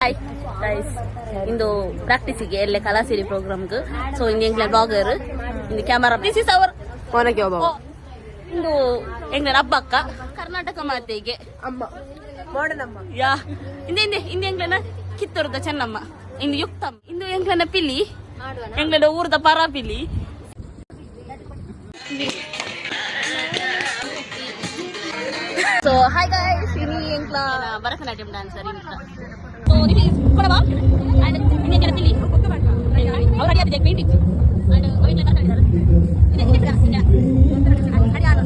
Hi guys, ಇಂದು ಪ್ರಾಕ್ಟೀಸಿಗೆ ಎಲ್ಲೆ ಕಲಾಸಿರಿ ಪ್ರೋಗ್ರಾಮ್ಗೆ. ಸೊ ಇಂದು ಎಂಗ್ಲ ಬ್ಲಾಗರ್, ಇಂದು ಕ್ಯಾಮರಾ, ದಿಸ್ ಇಸ್ ಅವರ್ ಕೊನೆಗೆ ಇಂದು ಎಂಗ್ಲ ಹಬ್ಬಕ್ಕ ಕರ್ನಾಟಕ ಮಾತೆಗೆ ಅಮ್ಮ ಮಾಡನಮ್ಮ ಯಾ ಇಂದೆ ಇಂದೆ ಇಂದು ಎಂಗ್ಲನ ಕಿತ್ತೂರದ ಚೆನ್ನಮ್ಮ, ಇಂದು ಯುಕ್ತಮ್ಮ, ಇಂದು ಎಂಗ್ಲನ ಪಿಲಿ, ಎಂಗ್ಲನ ಊರದ ಪರ ಪಿಲಿ. ಸೊ ಹಾಯ್ ಗೈಸ್, ಇನಿ ಎಂಗ್ಲ ಭರತನಾಟ್ಯಂ ಡ್ಯಾನ್ಸರ್ ಇಂತ. So this is Kodava and Indian Karapili. Our Hadia Vijay painting and Oinla Kartadidara. Ide India India. Haryana.